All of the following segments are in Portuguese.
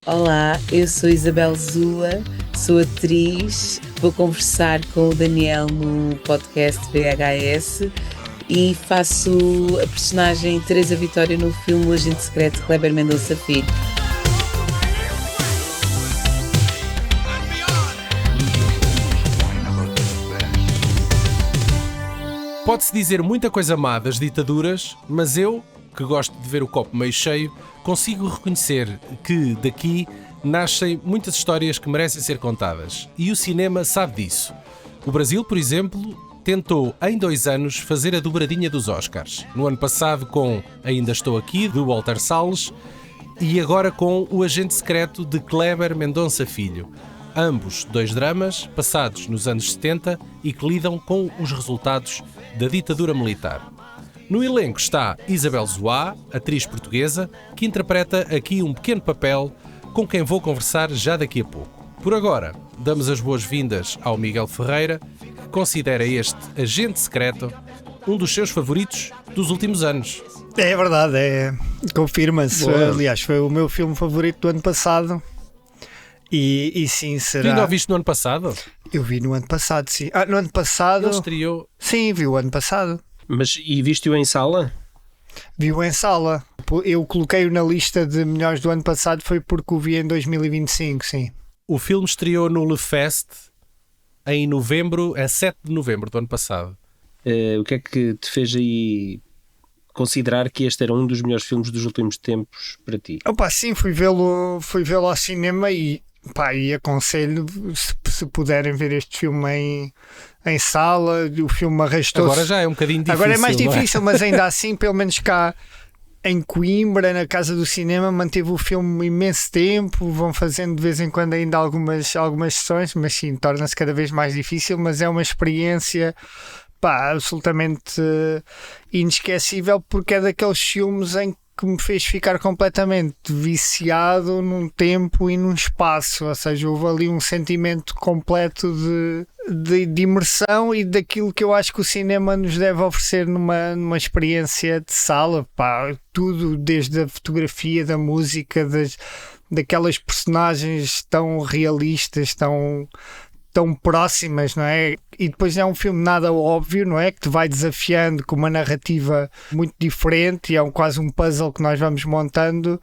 Olá, eu sou Isabel Zua, sou atriz, vou conversar com o Daniel no podcast VHS e faço a personagem Teresa Vitória no filme O Agente Secreto de Kleber Mendonça Filho. Pode-se dizer muita coisa má das ditaduras, mas eu, que gosto de ver o copo meio cheio, consigo reconhecer que daqui nascem muitas histórias que merecem ser contadas. E o cinema sabe disso. O Brasil, por exemplo, tentou em 2 anos fazer a dobradinha dos Oscars. No ano passado com Ainda Estou Aqui, de Walter Salles, e agora com O Agente Secreto, de Kleber Mendonça Filho. Ambos 2 dramas passados nos anos 70 e que lidam com os resultados da ditadura militar. No elenco está Isabel Zua, atriz portuguesa, que interpreta aqui um pequeno papel com quem vou conversar já daqui a pouco. Por agora, damos as boas-vindas ao Miguel Ferreira, que considera este Agente Secreto um dos seus favoritos dos últimos anos. É verdade, confirma-se. Boa. Aliás, foi o meu filme favorito do ano passado. E sim, será. Tu ainda o viste no ano passado? Eu vi no ano passado, sim. No ano passado. Ele estreou. Sim, vi o ano passado. Mas e viste-o em sala? Vi-o em sala. Eu coloquei-o na lista de melhores do ano passado, foi porque o vi em 2025, sim. O filme estreou no Le Fest em novembro, 7 de novembro do ano passado. O que é que te fez aí considerar que este era um dos melhores filmes dos últimos tempos para ti? Opa, sim, fui vê-lo ao cinema e aconselho, se puderem ver este filme em sala. O filme arrastou-se. Agora já é um bocadinho difícil. Agora é mais difícil, mas ainda assim, pelo menos cá em Coimbra, na Casa do Cinema, manteve o filme imenso tempo. Vão fazendo de vez em quando ainda algumas sessões, mas sim, torna-se cada vez mais difícil. Mas é uma experiência absolutamente inesquecível, porque é daqueles filmes em que me fez ficar completamente viciado num tempo e num espaço, ou seja, houve ali um sentimento completo de imersão e daquilo que eu acho que o cinema nos deve oferecer numa experiência de sala, tudo desde a fotografia, da música, daquelas personagens tão realistas, tão próximas, não é? E depois é um filme nada óbvio, não é? Que te vai desafiando com uma narrativa muito diferente e é quase um puzzle que nós vamos montando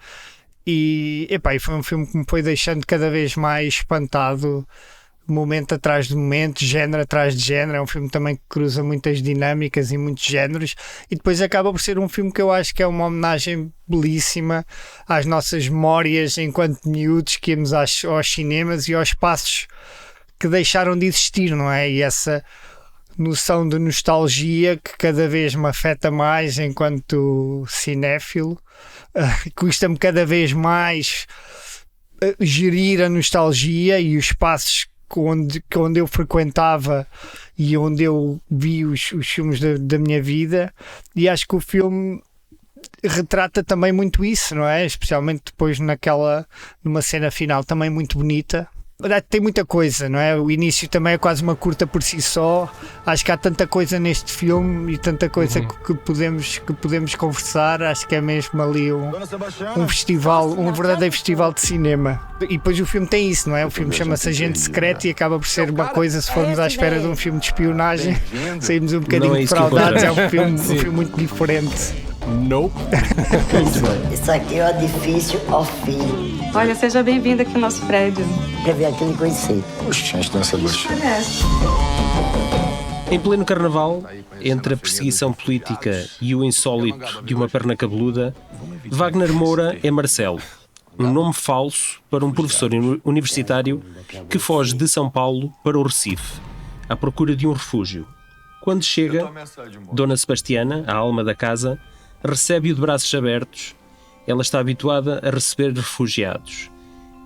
e foi um filme que me foi deixando cada vez mais espantado, momento atrás de momento, género atrás de género. É um filme também que cruza muitas dinâmicas e muitos géneros e depois acaba por ser um filme que eu acho que é uma homenagem belíssima às nossas memórias enquanto miúdos que íamos aos cinemas e aos espaços que deixaram de existir, não é? E essa noção de nostalgia que cada vez me afeta mais enquanto cinéfilo, custa-me cada vez mais gerir a nostalgia e os espaços onde eu frequentava e onde eu vi os filmes da minha vida, e acho que o filme retrata também muito isso, não é? Especialmente depois numa cena final também muito bonita. Tem muita coisa, não é? O início também é quase uma curta por si só. Acho que há tanta coisa neste filme e tanta coisa que podemos conversar. Acho que é mesmo ali um festival, um verdadeiro festival de cinema. E depois o filme tem isso, não é? O filme chama-se Agente Secreto e acaba por ser uma coisa, se formos à espera de um filme de espionagem, saímos um bocadinho defraudados. É um filme muito diferente. Nope. Muito bem. Isso aqui é o edifício ao fim. Olha, seja bem-vindo aqui no nosso prédio. Quer vir aqui me conhecer. Oxe, a gente dança duas. Em pleno carnaval, entre a perseguição política e o insólito de uma perna cabeluda, Wagner Moura é Marcelo, um nome falso para um professor universitário que foge de São Paulo para o Recife, à procura de um refúgio. Quando chega, Dona Sebastiana, a alma da casa, recebe-o de braços abertos. Ela está habituada a receber refugiados.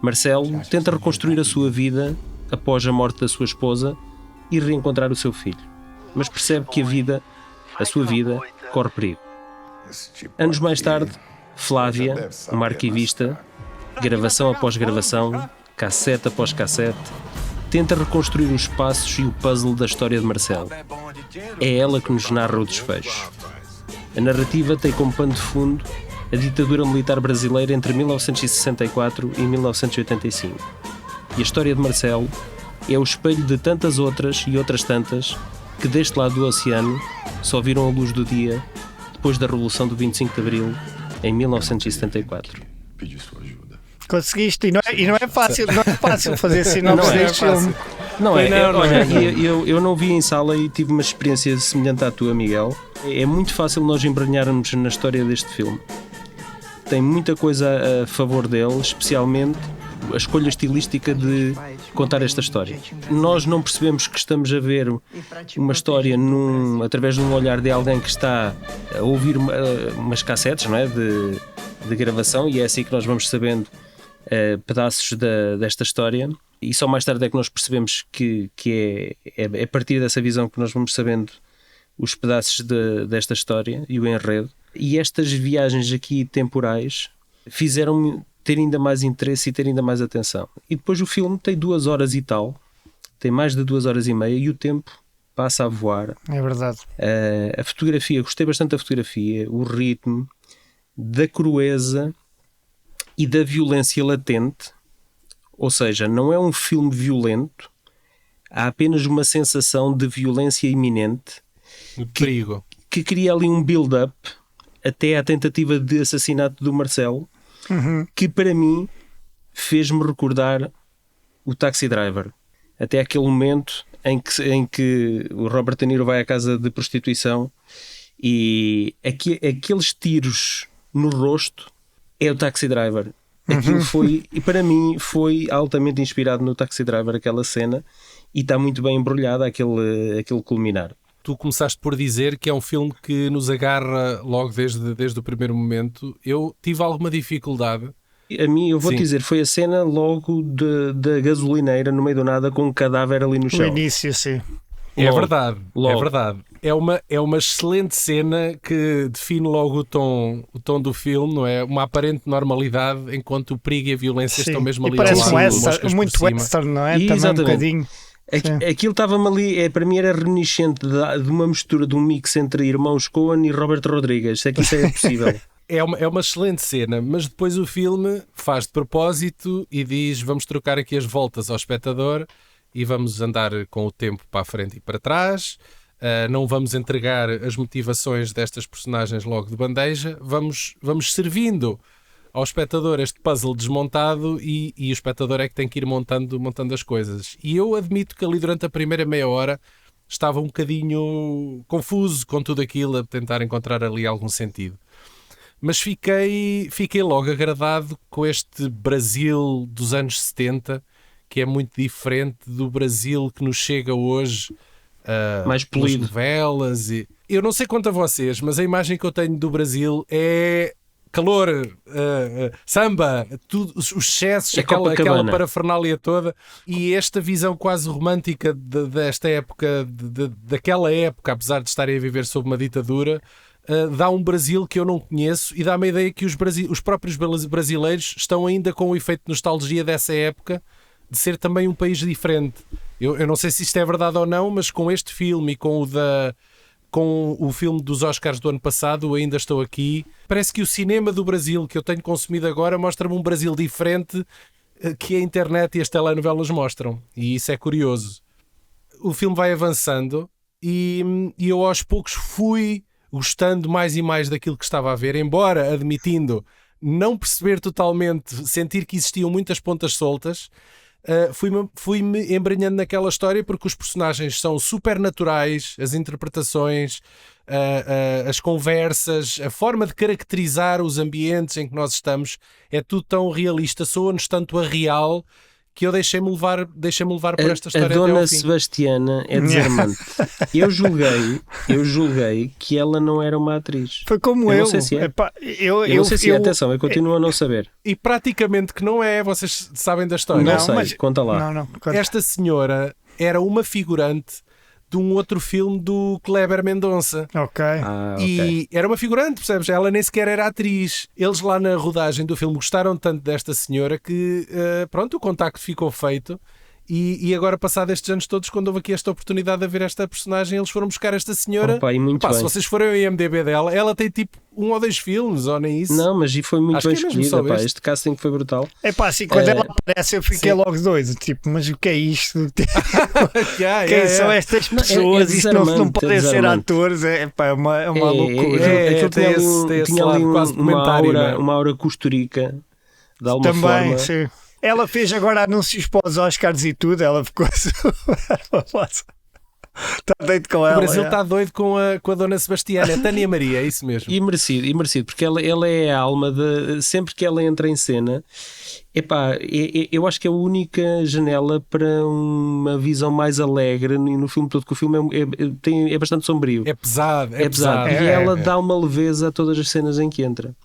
Marcelo tenta reconstruir a sua vida após a morte da sua esposa e reencontrar o seu filho, mas percebe que a sua vida, corre perigo. Anos mais tarde, Flávia, uma arquivista, gravação após gravação, cassete após cassete, tenta reconstruir os passos e o puzzle da história de Marcelo. É ela que nos narra o desfecho. A narrativa tem como pano de fundo a ditadura militar brasileira entre 1964 e 1985. E a história de Marcelo é o espelho de tantas outras e outras tantas que deste lado do oceano só viram a luz do dia depois da Revolução do 25 de Abril em 1974. Conseguiste, e não é fácil, fazer sinopse deste filme. Eu não vi em sala e tive uma experiência semelhante à tua, Miguel. É muito fácil nós embranharmos na história deste filme. Tem muita coisa a favor dele, especialmente a escolha estilística de contar esta história. Nós não percebemos que estamos a ver uma história através de um olhar de alguém que está a ouvir umas cassetes, não é? de gravação, e é assim que nós vamos sabendo pedaços desta história, e só mais tarde é que nós percebemos que é a partir dessa visão que nós vamos sabendo os pedaços desta história e o enredo. E estas viagens aqui temporais fizeram-me ter ainda mais interesse e ter ainda mais atenção. E depois o filme tem 2 horas e tal, tem mais de 2 horas e meia, e o tempo passa a voar. É verdade. A fotografia, gostei bastante da fotografia, o ritmo, da crueza e da violência latente. Ou seja, não é um filme violento, há apenas uma sensação de violência iminente, perigo, que cria ali um build-up até à tentativa de assassinato do Marcelo, que para mim fez-me recordar o Taxi Driver, até aquele momento em que o Robert De Niro vai à casa de prostituição e aqueles tiros no rosto é o Taxi Driver. Aquilo foi, e para mim foi altamente inspirado no Taxi Driver, aquela cena, e está muito bem embrulhada aquele culminar. Tu começaste por dizer que é um filme que nos agarra logo desde o primeiro momento. Eu tive alguma dificuldade. A mim, eu vou-te dizer, foi a cena logo da gasolineira no meio do nada com um cadáver ali no chão. No início, sim. É verdade. É uma excelente cena que define logo o tom do filme, não é? Uma aparente normalidade, enquanto o perigo e a violência estão mesmo ali ao lado. Parece muito western, não é? Também um bocadinho. Aquilo estava-me ali, para mim era reminiscente de uma mistura, de um mix entre irmãos Coen e Robert Rodrigues. Se é que isso é possível. É uma excelente cena, mas depois o filme faz de propósito e diz: vamos trocar aqui as voltas ao espectador e vamos andar com o tempo para a frente e para trás. Não vamos entregar as motivações destas personagens logo de bandeja, vamos servindo ao espectador este puzzle desmontado e o espectador é que tem que ir montando as coisas. E eu admito que ali durante a primeira meia hora estava um bocadinho confuso com tudo aquilo, a tentar encontrar ali algum sentido. Mas fiquei logo agradado com este Brasil dos anos 70, que é muito diferente do Brasil que nos chega hoje, mais polido, novelas. Eu não sei quanto a vocês, mas a imagem que eu tenho do Brasil é calor, samba, tudo, os excessos, aquela parafernália toda, e esta visão quase romântica desta época, daquela época, apesar de estarem a viver sob uma ditadura, dá um Brasil que eu não conheço e dá-me a ideia que os próprios brasileiros estão ainda com o efeito de nostalgia dessa época, de ser também um país diferente. Eu não sei se isto é verdade ou não, mas com este filme e com o filme dos Oscars do ano passado, Ainda Estou Aqui, parece que o cinema do Brasil que eu tenho consumido agora mostra-me um Brasil diferente que a internet e as telenovelas mostram, e isso é curioso. O filme vai avançando e eu aos poucos fui gostando mais e mais daquilo que estava a ver, embora admitindo não perceber totalmente, sentir que existiam muitas pontas soltas. Fui-me embranhando naquela história porque os personagens são super naturais, as interpretações, as conversas, a forma de caracterizar os ambientes em que nós estamos é tudo tão realista, soa-nos tanto a real que eu deixei-me levar por esta história. A dona Sebastiana é desarmante. Eu julguei que ela não era uma atriz. Foi como eu. Não sei se é. Eu não sei se é. Atenção, eu continuo a não saber. E praticamente que não é. Vocês sabem da história? Não sei, mas conta lá. Não, conta. Esta senhora era uma figurante de um outro filme do Kleber Mendonça. Ok. E era uma figurante, percebes? Ela nem sequer era atriz. Eles lá na rodagem do filme gostaram tanto desta senhora que, pronto, o contacto ficou feito E agora, passado estes anos todos, quando houve aqui esta oportunidade de ver esta personagem, eles foram buscar esta senhora. Opa, e muito bem. Se vocês forem ao IMDb dela, ela tem tipo 1 ou 2 filmes, ou nem isso. Não, mas e foi muito Acho bem que é mesmo escolhida. só Pá, este. este casting foi brutal. É pá, assim, quando ela aparece, eu fiquei sim. logo doido. Tipo, mas o que é isto? Yeah, Quem são estas pessoas? é Isto não desarmante, podem ser desarmante. atores. É uma loucura. É, Aquilo tem esse tinha ali lado quase uma documentário, não é? aura costurica, de alguma Também, forma. sim. Ela fez agora anúncios para os Oscars e tudo. Ela ficou super famosa. Está doido com ela. O Brasil é. está doido com a Dona Sebastiana, é Tânia Maria, é isso mesmo. E merecido, porque ela é a alma de. Sempre que ela entra em cena, epá, eu acho que é a única janela para uma visão mais alegre no filme todo, que o filme é bastante sombrio. É pesado, É pesado. E ela dá uma leveza a todas as cenas em que entra.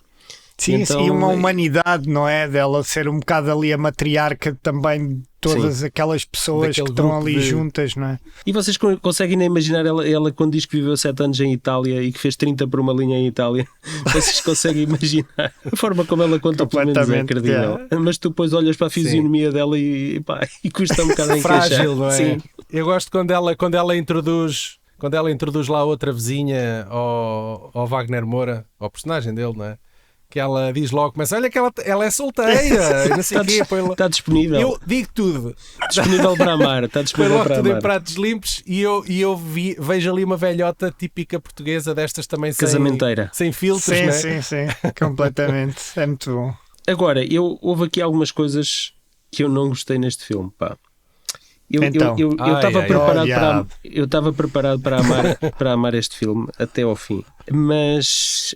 Sim, Então, e uma humanidade, não é? Dela ser um bocado ali a matriarca também de todas aquelas pessoas Daquele que estão grupo ali de- juntas, não é? E vocês conseguem nem imaginar ela quando diz que viveu 7 anos em Itália e que fez 30 por uma linha em Itália? Vocês conseguem imaginar a forma como ela conta, pelo menos é Completamente, credível. Mas tu depois olhas para a fisionomia dela e custa um bocado a encaixar. Frágil, não é? Sim. Eu gosto quando ela introduz lá outra vizinha ao Wagner Moura, ao personagem dele, não é? Que ela diz logo, começa, olha que ela é solteira, e não sei o quê. Está disponível. Eu digo tudo. Disponível para amar. Está Põe disponível logo para tudo em amar. pratos limpos e eu vejo ali uma velhota típica portuguesa destas também Casamenteira. sem filtros, Sim, né? sim, completamente. É muito bom. Agora, houve aqui algumas coisas que eu não gostei neste filme, pá. Eu Então. estava Ai, preparado, olha. eu estava preparado para amar este filme até ao fim, mas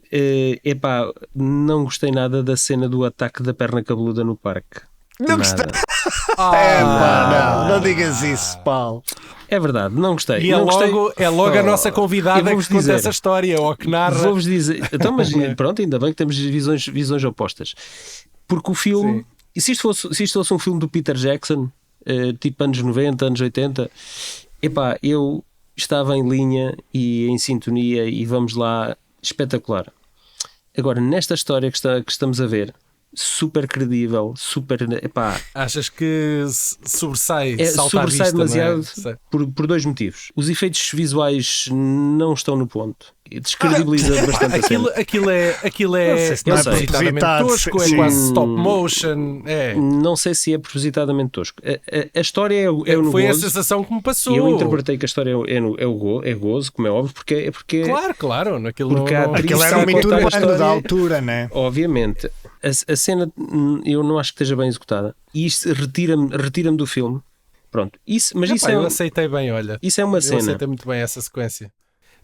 epá, não gostei nada da cena do ataque da perna cabeluda no parque. Não Nada. gostei. Não digas isso, Paulo. É verdade, não gostei. E não gostei. é logo a nossa Eu convidada que vou-vos conta dizer. essa história, ou que narra. Vou-vos dizer. Então, mas pronto, ainda bem que temos visões opostas. Porque o filme, Sim. e se isto fosse um filme do Peter Jackson, tipo anos 90, anos 80, epá, eu estava em linha e em sintonia e vamos lá, espetacular. Agora, nesta história que estamos a ver, super credível, super, epá, Achas que sobressai, salta à sobressai vista, não é? demasiado Sei. por 2 motivos. Os efeitos visuais não estão no ponto. Descredibiliza bastante a cena. Aquilo é Não sei se não é propositadamente propositado, tosco, é sim. quase stop motion. É. Não sei se é propositadamente tosco. A história é no Foi a gozo. sensação que me passou. Eu interpretei que a história é gozo, como é óbvio, porque Claro, naquilo Porque não, há Aquilo Isso era um está a muito contar a urbano história. da altura, né? obviamente a cena eu não acho que esteja bem executada e isto retira-me do filme. Pronto, mas isso eu aceitei bem, olha. isso é uma Eu cena. aceitei muito bem essa sequência.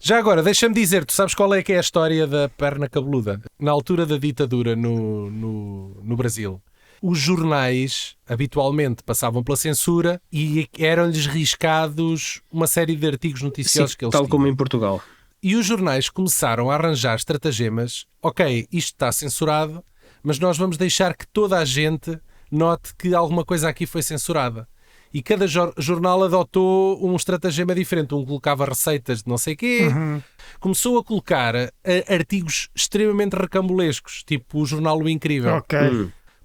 Já agora, deixa-me dizer, tu sabes qual é que é a história da perna cabeluda? Na altura da ditadura no Brasil, os jornais habitualmente passavam pela censura e eram-lhes riscados uma série de artigos noticiosos Sim, que eles tal tinham. como em Portugal. E os jornais começaram a arranjar estratagemas. Ok, isto está censurado, mas nós vamos deixar que toda a gente note que alguma coisa aqui foi censurada. E cada jornal adotou um estratagema diferente. Um colocava receitas de não sei quê. Começou a colocar artigos extremamente recambulescos, tipo o jornal O Incrível. Ok.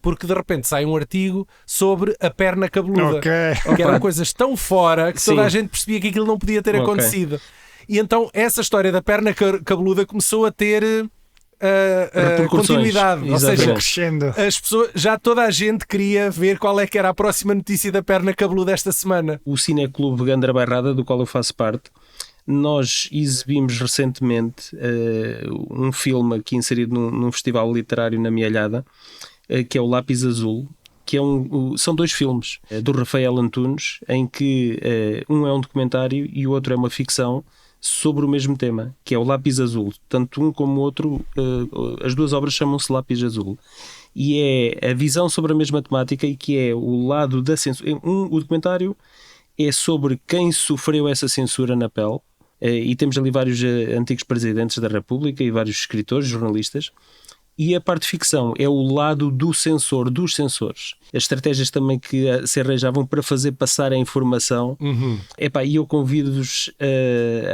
Porque de repente sai um artigo sobre a perna cabeluda. Ok. Que eram coisas tão fora que toda Sim. a gente percebia que aquilo não podia ter Ok. acontecido. E então essa história da perna cabeluda começou a ter Repercussões. continuidade. Ou Exatamente. seja, Crescendo. as pessoas, já toda a gente queria ver qual é que era a próxima notícia da perna cabeluda esta semana. O Cineclube Gandra Bairrada, do qual eu faço parte, nós exibimos recentemente um filme aqui inserido num festival literário na Mialhada, que é o Lápis Azul, que são 2 filmes do Rafael Antunes, em que um é um documentário e o outro é uma ficção sobre o mesmo tema, que é o Lápis Azul. Tanto um como o outro, as 2 obras chamam-se Lápis Azul. E é a visão sobre a mesma temática e que é o lado da censura. O documentário é sobre quem sofreu essa censura na pele, e temos ali vários antigos presidentes da República e vários escritores, jornalistas, E a parte de ficção é o lado do sensor, dos sensores. As estratégias também que se arranjavam para fazer passar a informação. E eu convido-vos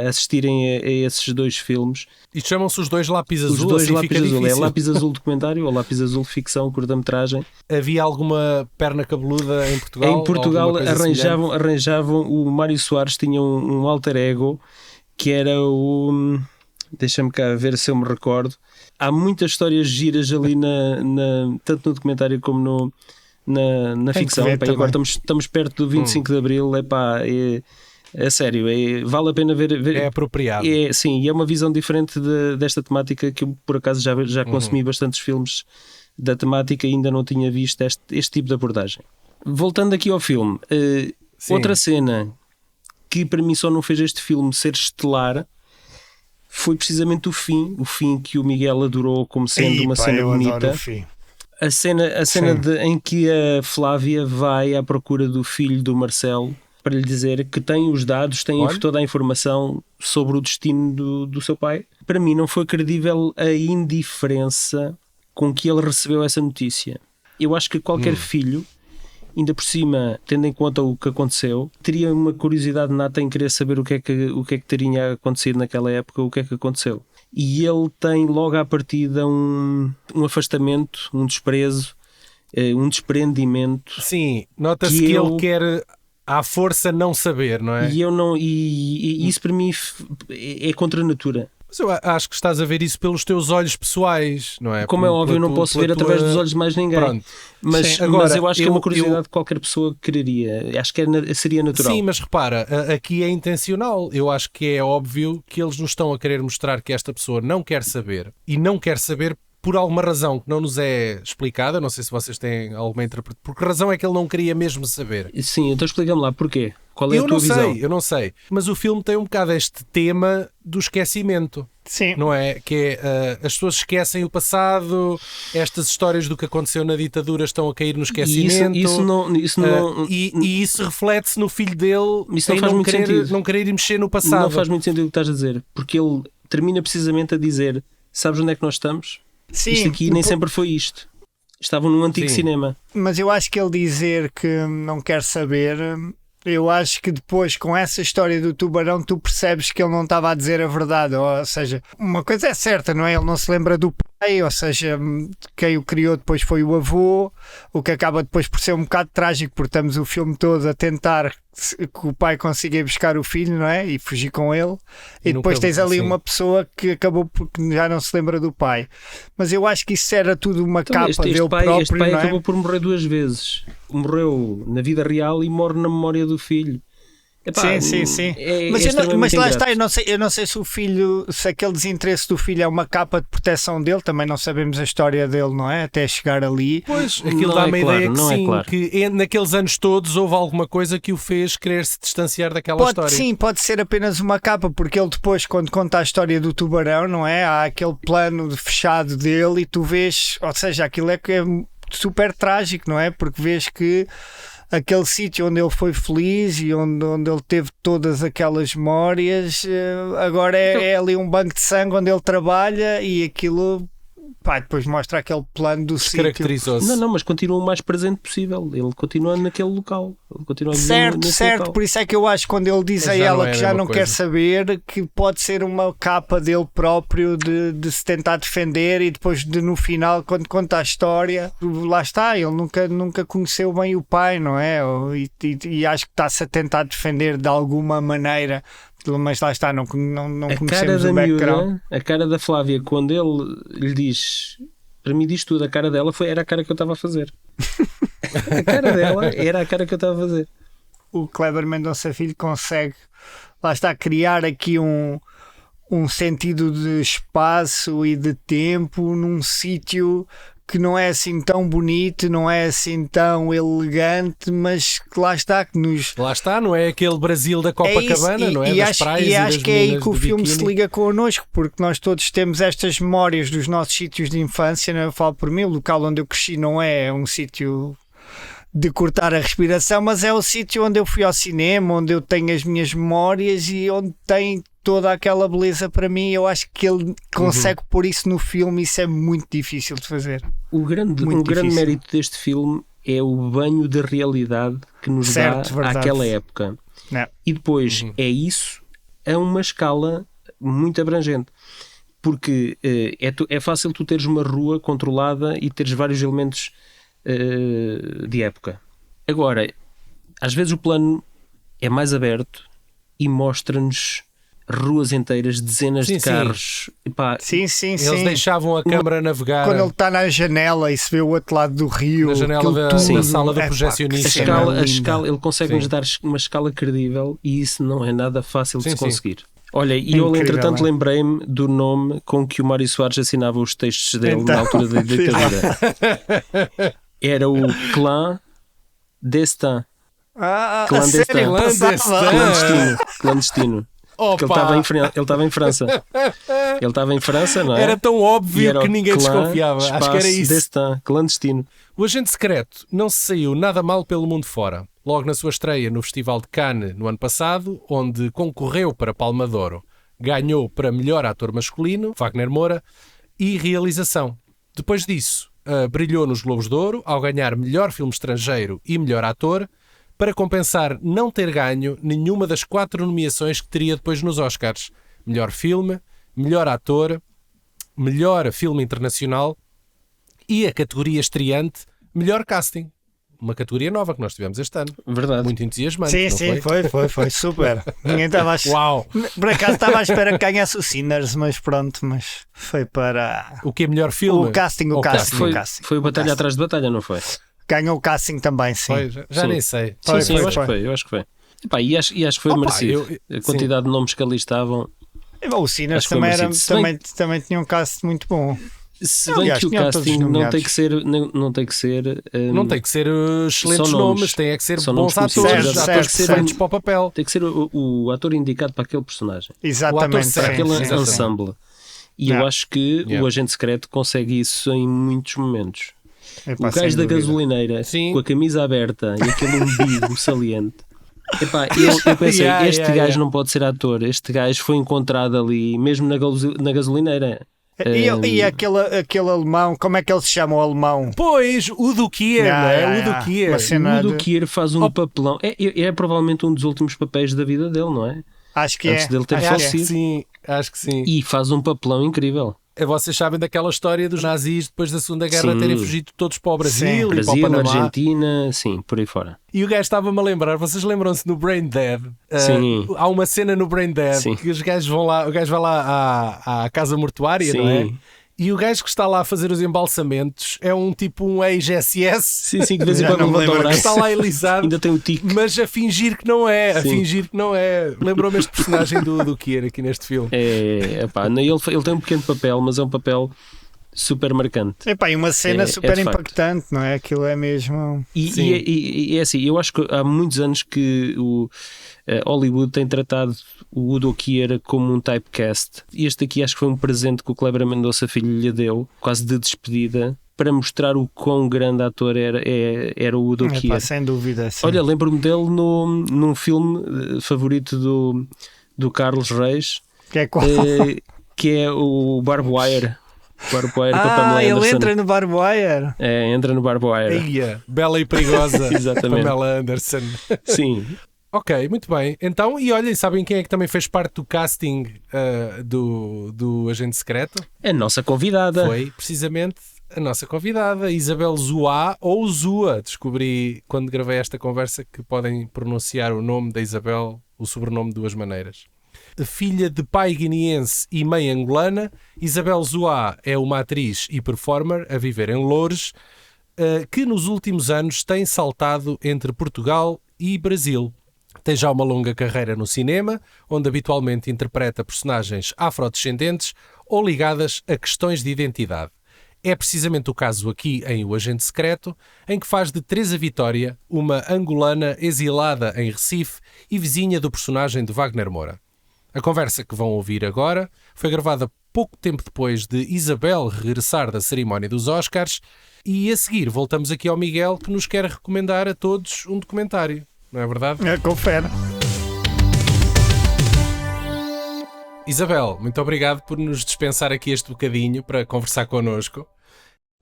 a assistirem a esses 2 filmes. E chamam-se os 2 lápis azul. Os 2 assim lápis fica azul. difícil. É lápis azul documentário ou lápis azul ficção, curta-metragem. Havia alguma perna cabeluda em Portugal? Em Portugal arranjavam. o Mário Soares tinha um alter ego que era o... Deixa-me cá ver se eu me recordo. Há muitas histórias giras ali, tanto no documentário como na ficção. E agora estamos perto do 25 de Abril. É sério, vale a pena ver. É apropriado. Sim, e é uma visão diferente desta temática que eu, por acaso, já consumi bastantes filmes da temática e ainda não tinha visto este tipo de abordagem. Voltando aqui ao filme, outra cena que para mim só não fez este filme ser estelar foi precisamente o fim que o Miguel adorou como sendo uma cena bonita. A cena em que a Flávia vai à procura do filho do Marcelo para lhe dizer que tem os dados, tem toda a informação sobre o destino do seu pai. Para mim não foi credível a indiferença com que ele recebeu essa notícia. Eu acho que qualquer filho, ainda por cima, tendo em conta o que aconteceu, teria uma curiosidade nata em querer saber o que é que teria acontecido naquela época, o que é que aconteceu. E ele tem logo à partida um afastamento, um desprezo, um desprendimento. Sim, nota-se que ele quer à força não saber, não é? E isso para mim é contra a natura. Mas eu acho que estás a ver isso pelos teus olhos pessoais, não é? Como é óbvio, eu não posso ver através dos olhos de mais ninguém. Pronto. Mas eu acho que é uma curiosidade que qualquer pessoa quereria. Acho que seria natural. Sim, mas repara, aqui é intencional. Eu acho que é óbvio que eles nos estão a querer mostrar que esta pessoa não quer saber. E não quer saber por alguma razão que não nos é explicada. Não sei se vocês têm alguma interpretação. Por que razão é que ele não queria mesmo saber? Sim, então explica-me lá porquê. Qual é a tua visão? Eu não sei. Mas o filme tem um bocado este tema do esquecimento. Sim. Não é? Que é, as pessoas esquecem o passado, estas histórias do que aconteceu na ditadura estão a cair no esquecimento. E isso reflete-se no filho dele. Isso não faz muito sentido. Não querer ir mexer no passado. Não faz muito sentido o que estás a dizer, porque ele termina precisamente a dizer: sabes onde é que nós estamos? Sim, isto aqui nem sempre foi isto. Estavam num antigo cinema. Mas eu acho que ele dizer que não quer saber, eu acho que depois com essa história do tubarão tu percebes que ele não estava a dizer a verdade. Ou seja, uma coisa é certa, não é? Ele não se lembra do pai, ou seja, quem o criou depois foi o avô, o que acaba depois por ser um bocado trágico, porque estamos o filme todo a tentar que o pai consiga ir buscar o filho, não é? E fugir com ele. E depois tens ali uma pessoa que acabou porque já não se lembra do pai. Mas eu acho que isso era tudo uma capa dele próprio. Este pai não é? acabou por morrer 2 vezes. Morreu na vida real e morre na memória do filho. Epá, sim. Mas lá está, eu não sei se o filho, se aquele desinteresse do filho é uma capa de proteção dele, também não sabemos a história dele, não é? Até chegar ali. Pois, aquilo dá uma ideia que sim, que naqueles anos todos houve alguma coisa que o fez querer se distanciar daquela história. Sim, pode ser apenas uma capa, porque ele depois, quando conta a história do tubarão, não é? Há aquele plano fechado dele e tu vês, ou seja, aquilo é que é super trágico, não é? Porque vês que aquele sítio onde ele foi feliz e onde ele teve todas aquelas memórias, agora é ali um banco de sangue onde ele trabalha e aquilo, pá, depois mostra aquele plano do sítio. Caracterizou-se. Não, mas continua o mais presente possível. Ele continua naquele local. Ele continua certo, local. Por isso é que eu acho que quando ele diz a ela que já não quer saber, que pode ser uma capa dele próprio de se tentar defender e depois no final, quando conta a história, lá está, ele nunca conheceu bem o pai, não é? E acho que está-se a tentar defender de alguma maneira, mas lá está, não conhecemos o background. A cara da Flávia, quando ele lhe diz, para mim diz tudo, a cara dela era a cara que eu estava a fazer. A cara dela era a cara que eu estava a fazer. O Kleber Mendonça Filho consegue, lá está, criar aqui um sentido de espaço e de tempo num sítio que não é assim tão bonito, não é assim tão elegante, mas que lá está, que nos... Lá está, não é aquele Brasil da Copacabana, não é? Das praias e acho das que é aí que o filme biquíni se liga connosco, porque nós todos temos estas memórias dos nossos sítios de infância, não? Eu falo por mim, o local onde eu cresci não é um sítio de cortar a respiração, mas é o sítio onde eu fui ao cinema, onde eu tenho as minhas memórias e onde tem toda aquela beleza para mim. Eu acho que ele consegue pôr isso no filme, isso é muito difícil de fazer. Um grande mérito deste filme é o banho de realidade que nos dá àquela época. Não. E depois é isso a uma escala muito abrangente. Porque é fácil tu teres uma rua controlada e teres vários elementos de época. Agora, às vezes o plano é mais aberto e mostra-nos ruas inteiras, dezenas de carros. Epá, sim. Eles deixavam a câmara navegar. Quando ele está na janela e se vê o outro lado do rio, na janela da sala do projecionista. A escala, ele consegue-nos dar uma escala credível e isso não é nada fácil de se conseguir. Olha, e eu entretanto lembrei-me do nome com que o Mário Soares assinava os textos dele na altura da ditadura. Era o Clandestin. Clandestino. Porque ele estava em França. Ele estava em França, não é? Era tão óbvio que ninguém desconfiava. Acho que era isso. Clandestino. O Agente Secreto não se saiu nada mal pelo mundo fora. Logo na sua estreia no Festival de Cannes no ano passado, onde concorreu para Palma de Ouro, ganhou para melhor ator masculino, Wagner Moura, e realização. Depois disso, brilhou nos Globos de Ouro ao ganhar melhor filme estrangeiro e melhor ator, para compensar não ter ganho nenhuma das 4 nomeações que teria depois nos Oscars. Melhor filme, melhor ator, melhor filme internacional e a categoria estreante, melhor casting. Uma categoria nova que nós tivemos este ano. Verdade. Muito entusiasmante. Sim, foi super. Ninguém estava Uau! Por acaso estava à espera que ganhasse o Sinners, mas pronto, mas foi para... O que é melhor filme? O casting. Foi batalha atrás de batalha, não foi? Ganhou o casting também, sim. Foi, já nem sei. Sim, eu acho que foi. Epá, e acho que foi merecido. A quantidade de nomes que ali estavam. O Sinners também tinha um cast muito bom. Se bem que o casting não tem que ser excelentes nomes, tem que ser bons atores, atores feitos para o papel. Tem que ser o ator indicado para aquele personagem. Exatamente. Para aquele ensemble. E eu acho que o Agente Secreto consegue isso em muitos momentos. O gajo da gasolineira com a camisa aberta e aquele umbigo saliente. Epá, eu pensei, este gajo não pode ser ator. Este gajo foi encontrado ali, mesmo na gasolineira. E aquele alemão, como é que ele se chama, o alemão? Pois, o Duquier, não é? O Duquier. O Duquier faz um papelão. É provavelmente um dos últimos papéis da vida dele, não é? Acho que Antes dele ter falecido. Acho que sim. E faz um papelão incrível. Vocês sabem daquela história dos nazis depois da Segunda Guerra terem fugido todos para o Brasil e para o Brasil, Panamá. Argentina, sim, por aí fora. E o gajo estava-me a lembrar, vocês lembram-se no Brain Dead? Há uma cena no Brain Dead que os gajos vão lá, o gajo vai lá à casa mortuária, não é? E o gajo que está lá a fazer os embalsamentos é um ex-SS. Sim, que de vez em quando que está lá elisado. Ainda tem o tique. Mas a fingir que não é. Lembrou-me este personagem do Kier aqui neste filme. Ele tem um pequeno papel, mas é um papel super marcante. E uma cena super impactante, não é? Aquilo é mesmo... E é assim, eu acho que há muitos anos que o Hollywood tem tratado o Udo Kier como um typecast. E este aqui acho que foi um presente que o Kleber Mendonça Filho lhe deu, quase de despedida, para mostrar o quão grande ator era o Udo Kier. Sem dúvida. Sim. Olha, lembro-me dele num filme favorito do Carlos Reis, que é qual? Que é o Barbed Wire. Ele entra no Barbed Wire. Entra no Barbed Wire. Bela e perigosa. Exatamente. Pamela Anderson. Sim. Ok, muito bem. Então, e olhem, sabem quem é que também fez parte do casting do Agente Secreto? A nossa convidada. Foi precisamente a nossa convidada, Isabel Zoá, ou Zua. Descobri quando gravei esta conversa que podem pronunciar o nome da Isabel, o sobrenome de duas maneiras. Filha de pai guineense e mãe angolana, Isabel Zoá é uma atriz e performer a viver em Loures, que nos últimos anos tem saltado entre Portugal e Brasil. Tem já uma longa carreira no cinema, onde habitualmente interpreta personagens afrodescendentes ou ligadas a questões de identidade. É precisamente o caso aqui em O Agente Secreto, em que faz de Teresa Vitória uma angolana exilada em Recife e vizinha do personagem de Wagner Moura. A conversa que vão ouvir agora foi gravada pouco tempo depois de Isabel regressar da cerimónia dos Oscars e a seguir voltamos aqui ao Miguel, que nos quer recomendar a todos um documentário. Não é verdade? Confere. Isabel, muito obrigado por nos dispensar aqui este bocadinho para conversar connosco.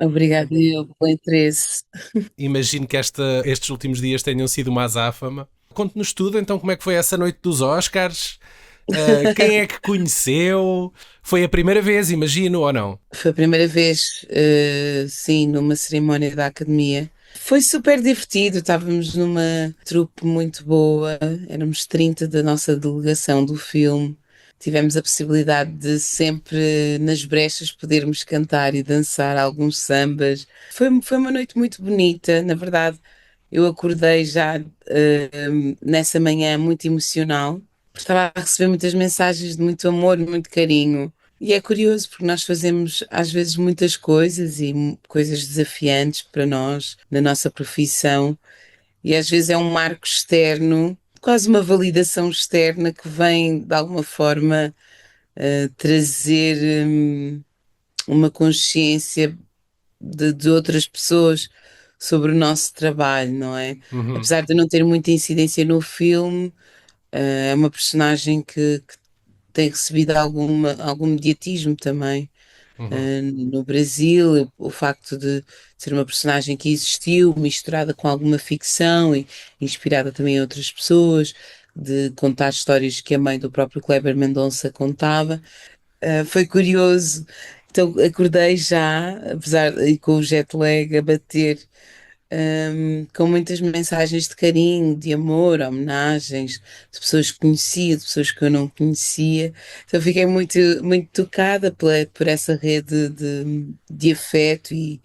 Obrigada eu pelo interesse. Imagino que estes últimos dias tenham sido uma azáfama. Conte-nos tudo, então, como é que foi essa noite dos Oscars? Quem é que conheceu? Foi a primeira vez, imagino, ou não? Foi a primeira vez, sim, numa cerimónia da Academia. Foi super divertido, estávamos numa trupe muito boa, éramos 30 da nossa delegação do filme. Tivemos a possibilidade de sempre nas brechas podermos cantar e dançar alguns sambas. Foi uma noite muito bonita, na verdade. Eu acordei já nessa manhã muito emocional, porque estava a receber muitas mensagens de muito amor, muito carinho. E é curioso porque nós fazemos às vezes muitas coisas e coisas desafiantes para nós, na nossa profissão, e às vezes é um marco externo, quase uma validação externa que vem de alguma forma trazer uma consciência de outras pessoas sobre o nosso trabalho, não é? Uhum, Apesar de não ter muita incidência no filme, é uma personagem que tem recebido algum mediatismo também. uhum. No Brasil, o facto de ser uma personagem que existiu, misturada com alguma ficção e inspirada também em outras pessoas, de contar histórias que a mãe do próprio Kleber Mendonça contava. Foi curioso. Então acordei já, apesar e com o jet lag a bater, com muitas mensagens de carinho, de amor, homenagens, de pessoas que conhecia, de pessoas que eu não conhecia. Então fiquei muito, muito tocada por essa rede de afeto e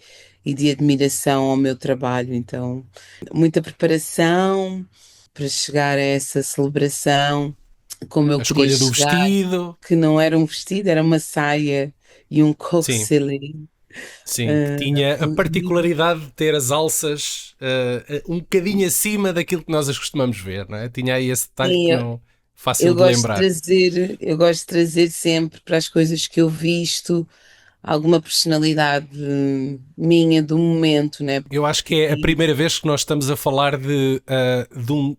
de admiração ao meu trabalho. Então, muita preparação para chegar a essa celebração, como eu A queria escolha do chegar, vestido. que não era um vestido, era uma saia e um Sim, coque-celim. sim. Que tinha a particularidade de ter as alças um bocadinho acima daquilo que nós as costumamos ver, não é? Tinha aí esse detalhe que Sim, não fácil de lembrar. eu gosto de trazer sempre para as coisas que eu visto alguma personalidade minha do momento, né? Eu acho que é a E primeira vez que nós estamos a falar de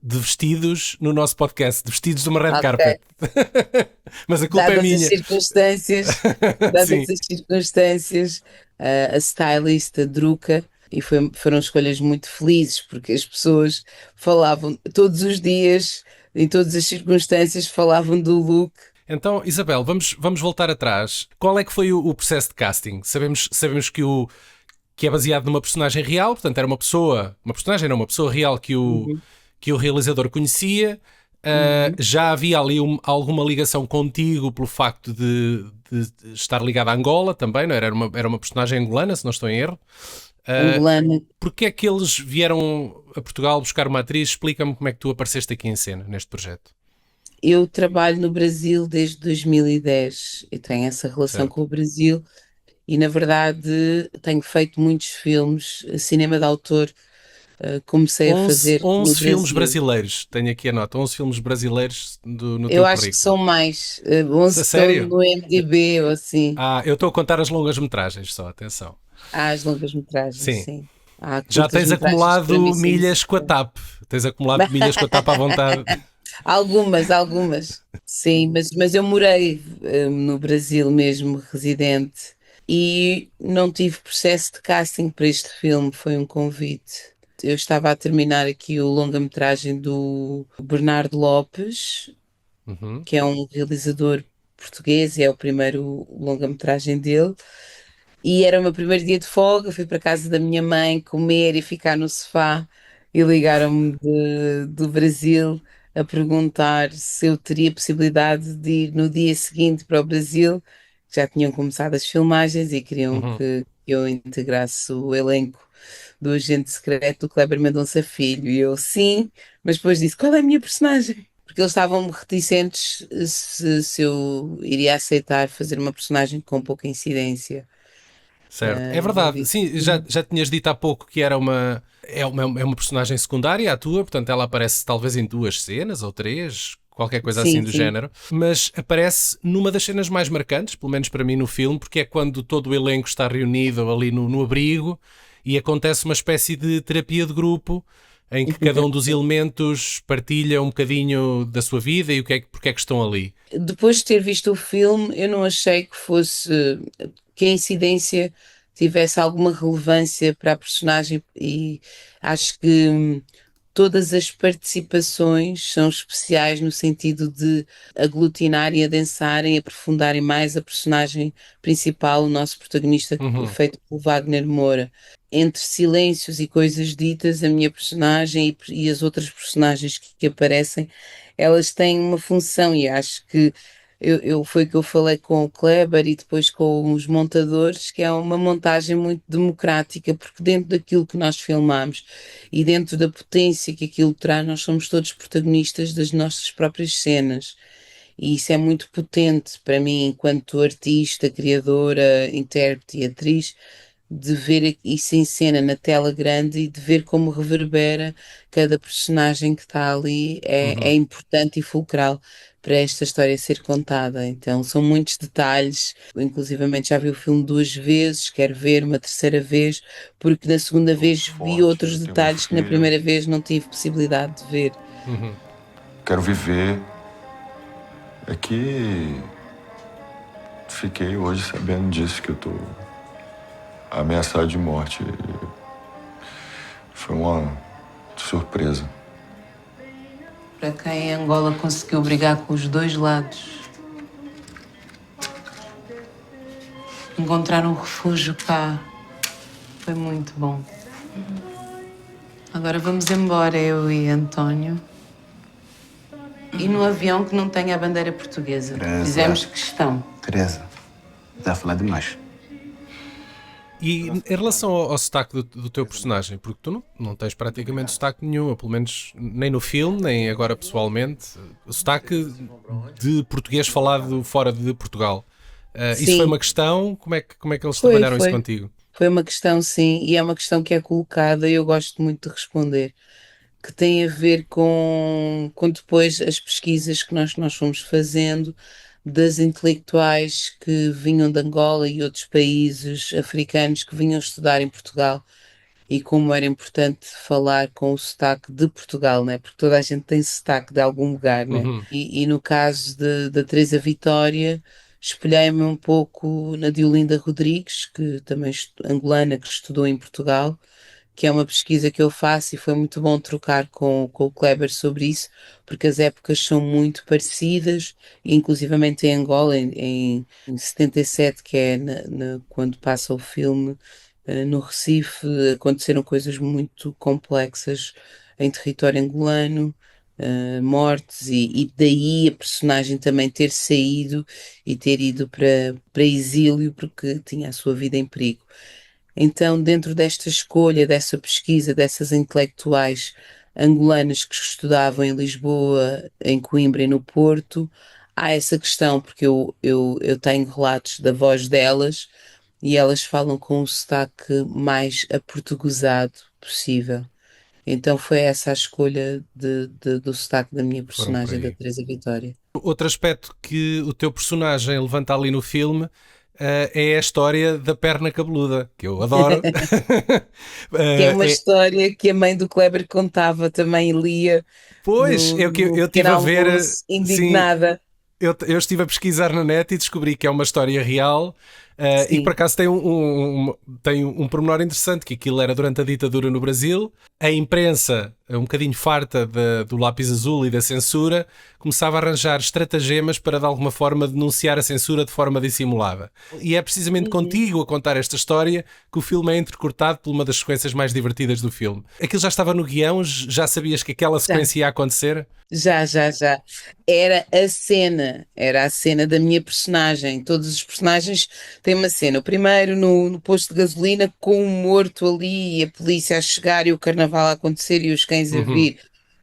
vestidos no nosso podcast, de vestidos de uma red carpet. ok, Mas a culpa é dadas as minha. circunstâncias, Sim. dadas as circunstâncias, a stylist, a Druca, e foram escolhas muito felizes, porque as pessoas falavam todos os dias, em todas as circunstâncias, falavam do look. Então, Isabel, vamos voltar atrás. Qual é que foi o processo de casting? Sabemos que é baseado numa personagem real, portanto era uma personagem não, uma pessoa real Uhum, que o realizador conhecia. uhum. Já havia ali alguma ligação contigo pelo facto de estar ligado a Angola também, não era? Era uma personagem angolana, se não estou em erro. Angolana. Porquê é que eles vieram a Portugal buscar uma atriz? Explica-me como é que tu apareceste aqui em cena, neste projeto. Eu trabalho no Brasil desde 2010 e tenho essa relação Certo. com o Brasil e, na verdade, tenho feito muitos filmes, cinema de autor, comecei a 11, fazer no 11 filmes Brasil. brasileiros, tenho aqui a nota, 11 filmes brasileiros no Eu teu acho que currículo. são mais, A 11 estão sério? no MDB ou assim. Eu estou a contar as longas metragens só, atenção. Há as longas-metragens, Sim. sim. Há Já tens curtas-metragens que para mim acumulado são muito milhas com a importantes. TAP. Tens acumulado milhas com a TAP à vontade. Algumas, sim, mas eu morei no Brasil mesmo, residente, e não tive processo de casting para este filme, foi um convite. Eu estava a terminar aqui o longa-metragem do Bernardo Lopes, Uhum. que é um realizador português, e é o primeiro longa-metragem dele. E era o meu primeiro dia de folga, fui para a casa da minha mãe comer e ficar no sofá e ligaram-me do Brasil a perguntar se eu teria possibilidade de ir no dia seguinte para o Brasil. Já tinham começado as filmagens e queriam Uhum. que eu integrasse o elenco do agente secreto do Kleber Mendonça Filho. E eu, sim, mas depois disse, qual é a minha personagem? Porque eles estavam reticentes se eu iria aceitar fazer uma personagem com pouca incidência. Certo, é Eu verdade. disse, Sim, já tinhas dito há pouco que é uma personagem secundária, a tua, portanto ela aparece talvez em 2 cenas ou 3, qualquer coisa assim sim, do sim, género, mas aparece numa das cenas mais marcantes, pelo menos para mim no filme, porque é quando todo o elenco está reunido ali no abrigo e acontece uma espécie de terapia de grupo em que cada um dos elementos partilha um bocadinho da sua vida e porque é que estão ali. Depois de ter visto o filme, eu não achei que a incidência tivesse alguma relevância para a personagem, e acho que todas as participações são especiais no sentido de aglutinarem, adensarem, aprofundarem mais a personagem principal, o nosso protagonista, feito por Wagner Moura. Entre silêncios e coisas ditas, a minha personagem e as outras personagens que aparecem, elas têm uma função, e acho que foi o que eu falei com o Kleber e depois com os montadores, que é uma montagem muito democrática, porque dentro daquilo que nós filmamos e dentro da potência que aquilo traz, nós somos todos protagonistas das nossas próprias cenas. E isso é muito potente para mim, enquanto artista, criadora, intérprete e atriz, de ver isso em cena na tela grande e de ver como reverbera cada personagem que está ali é importante e fulcral para esta história ser contada. Então são muitos detalhes, inclusivamente já vi o filme 2 vezes, quero ver uma terceira vez, porque na segunda vez vi outros detalhes que na primeira vez não tive possibilidade de ver. Quero viver. É que fiquei hoje sabendo disso, que eu tô ameaçado de morte. Foi uma surpresa. Para quem em Angola conseguiu brigar com os dois lados, encontrar um refúgio cá foi muito bom. Agora vamos embora, eu e António. E no avião que não tenha a bandeira portuguesa. Teresa. Fizemos questão. Teresa, está a falar demais. E em relação ao sotaque do teu personagem, porque tu não tens praticamente sotaque nenhum, ou pelo menos nem no filme, nem agora pessoalmente, o sotaque de português falado fora de Portugal. Isso foi uma questão? Como é que eles trabalharam isso contigo? Foi uma questão, sim, e é uma questão que é colocada e eu gosto muito de responder, que tem a ver com depois as pesquisas que nós fomos fazendo das intelectuais que vinham de Angola e outros países africanos que vinham estudar em Portugal, e como era importante falar com o sotaque de Portugal, né? Porque toda a gente tem sotaque de algum lugar, né? E no caso da Teresa Vitória, espelhei-me um pouco na Diolinda Rodrigues, que também angolana, que estudou em Portugal, que é uma pesquisa que eu faço, e foi muito bom trocar com o Kleber sobre isso, porque as épocas são muito parecidas, e inclusivamente em Angola, em 77, que é quando passa o filme, no Recife, aconteceram coisas muito complexas em território angolano, mortes, e daí a personagem também ter saído e ter ido para exílio porque tinha a sua vida em perigo. Então, dentro desta escolha, dessa pesquisa, dessas intelectuais angolanas que estudavam em Lisboa, em Coimbra e no Porto, há essa questão, porque eu tenho relatos da voz delas e elas falam com o sotaque mais aportuguesado possível. Então foi essa a escolha do sotaque da minha personagem, da Teresa Vitória. Outro aspecto que o teu personagem levanta ali no filme é a história da perna cabeluda, que eu adoro. Que é uma história que a mãe do Kleber contava também, e lia. Pois, eu estive a ver. Indignada. Sim, eu estive a pesquisar na net e descobri que é uma história real. E por acaso tem um pormenor interessante, que aquilo era durante a ditadura no Brasil. A imprensa, um bocadinho farta do lápis azul e da censura, começava a arranjar estratagemas para de alguma forma denunciar a censura de forma dissimulada. E é precisamente contigo a contar esta história que o filme é entrecortado por uma das sequências mais divertidas do filme. Aquilo já estava no guião? Já sabias que aquela sequência ia acontecer? Já. Era a cena da minha personagem. Todos os personagens têm uma cena. O primeiro no posto de gasolina, com um morto ali e a polícia a chegar e o carnaval a acontecer e os cães a vir.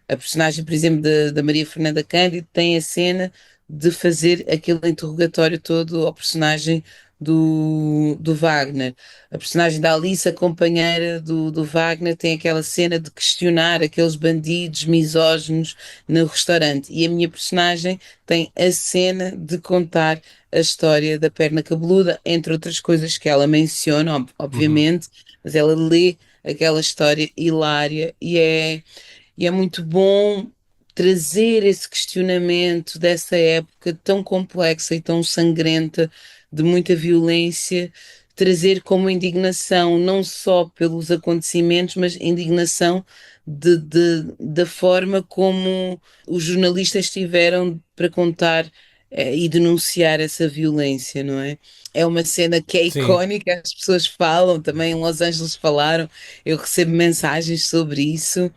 A personagem, por exemplo, da Maria Fernanda Cândido tem a cena de fazer aquele interrogatório todo ao personagem do Wagner. A personagem da Alice, a companheira do Wagner, tem aquela cena de questionar aqueles bandidos misóginos no restaurante. E a minha personagem tem a cena de contar a história da perna cabeluda, entre outras coisas que ela menciona, obviamente, mas ela lê aquela história hilária e é muito bom trazer esse questionamento dessa época tão complexa e tão sangrenta, de muita violência, trazer como indignação, não só pelos acontecimentos, mas indignação da forma como os jornalistas tiveram para contar e denunciar essa violência, não é? É uma cena que é Sim. icónica, as pessoas falam, também em Los Angeles falaram, eu recebo mensagens sobre isso,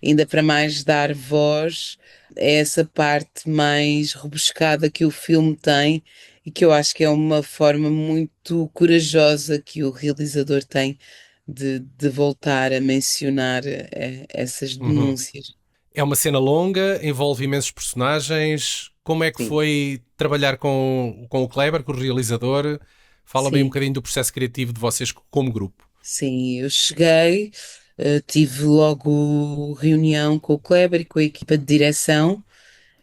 ainda para mais dar voz a essa parte mais rebuscada que o filme tem e que eu acho que é uma forma muito corajosa que o realizador tem de voltar a mencionar essas Uhum. denúncias. É uma cena longa, envolve imensos personagens. Como é que Sim, foi trabalhar com o Kleber, com o realizador? Fala-me aí um sim. bocadinho do processo criativo de vocês como grupo. Sim, eu cheguei, tive logo reunião com o Kleber e com a equipa de direção.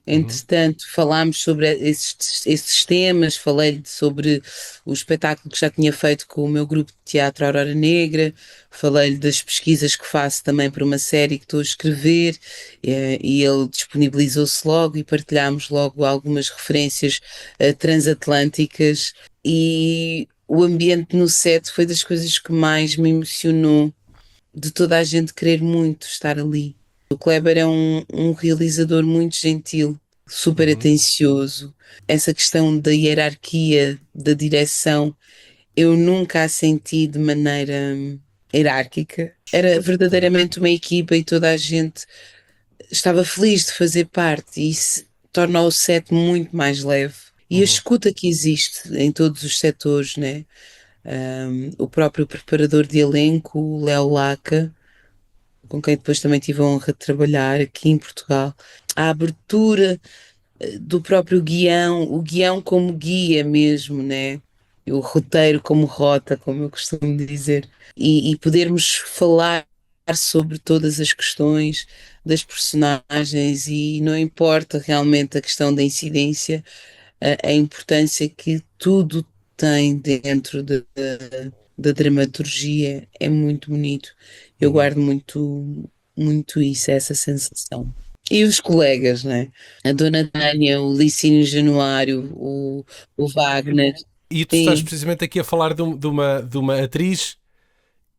Uhum. Entretanto, falámos sobre esses temas, falei sobre o espetáculo que já tinha feito com o meu grupo de teatro Aurora Negra, falei das pesquisas que faço também para uma série que estou a escrever, e ele disponibilizou-se logo e partilhámos logo algumas referências transatlânticas e o ambiente no set foi das coisas que mais me emocionou, de toda a gente querer muito estar ali. O Kleber é um realizador muito gentil, super Uhum. atencioso. Essa questão da hierarquia, da direção, eu nunca a senti de maneira hierárquica. Era verdadeiramente uma equipa e toda a gente estava feliz de fazer parte e isso torna o set muito mais leve. E a Uhum. escuta que existe em todos os setores, né? O próprio preparador de elenco, o Léo Laca, com quem depois também tive a honra de trabalhar aqui em Portugal. A abertura do próprio guião, o guião como guia mesmo, né? E o roteiro como rota, como eu costumo dizer. E podermos falar sobre todas as questões das personagens e não importa realmente a questão da incidência, a importância que tudo tem dentro da dramaturgia é muito bonito. Eu Uhum. guardo muito, muito isso, essa sensação. E os colegas, né? A Dona Tânia, o Licínio Januário, o Wagner. E tu estás Sim, precisamente aqui a falar de uma atriz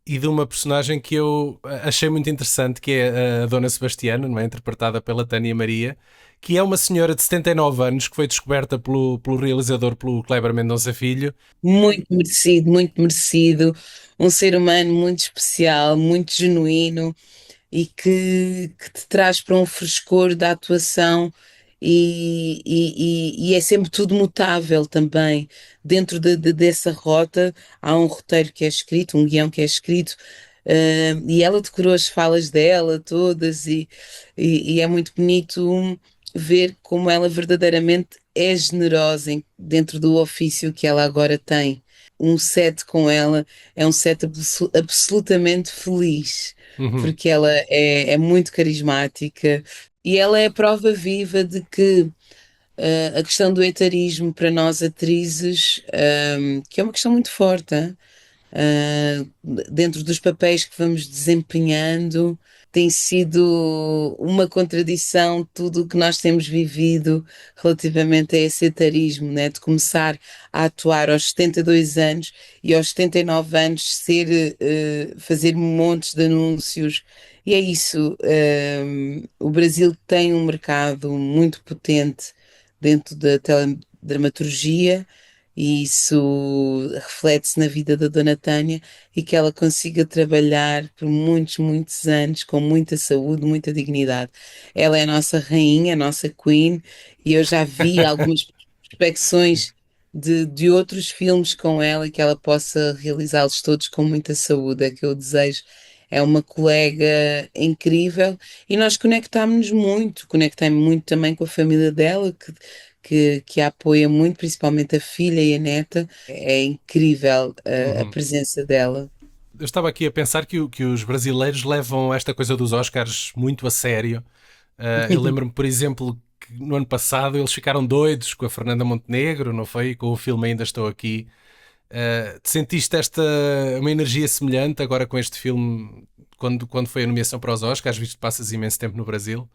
e de uma personagem que eu achei muito interessante, que é a Dona Sebastiana, não é? Interpretada pela Tânia Maria, que é uma senhora de 79 anos que foi descoberta pelo realizador, pelo Kleber Mendonça Filho. muito merecido, muito merecido. Um ser humano muito especial, muito genuíno e que te traz para um frescor da atuação e é sempre tudo mutável também. Dentro dessa rota há um roteiro que é escrito, um guião que é escrito, e ela decorou as falas dela todas e é muito bonito ver como ela verdadeiramente é generosa dentro do ofício que ela agora tem. Um set com ela é um set absolutamente feliz Uhum. porque ela é muito carismática e ela é a prova viva de que a questão do etarismo para nós atrizes, que é uma questão muito forte, hein? Dentro dos papéis que vamos desempenhando, tem sido uma contradição tudo o que nós temos vivido relativamente a esse etarismo, né? De começar a atuar aos 72 anos e aos 79 anos fazer montes de anúncios. E é isso, o Brasil tem um mercado muito potente dentro da teledramaturgia e isso reflete-se na vida da Dona Tânia e que ela consiga trabalhar por muitos, muitos anos com muita saúde, muita dignidade. Ela é a nossa rainha, a nossa queen, e eu já vi algumas prospecções de outros filmes com ela e que ela possa realizá-los todos com muita saúde, é que eu desejo. É uma colega incrível e nós conectámos-nos muito, conectei-me muito também com a família dela, que a apoia muito, principalmente a filha e a neta. É incrível a Uhum. presença dela. Eu estava aqui a pensar que os brasileiros levam esta coisa dos Oscars muito a sério. Eu lembro-me, por exemplo, que no ano passado eles ficaram doidos com a Fernanda Montenegro, não foi? Com o filme Ainda Estou Aqui. Sentiste uma energia semelhante agora com este filme, quando foi a nomeação para os Oscars, visto que passas imenso tempo no Brasil?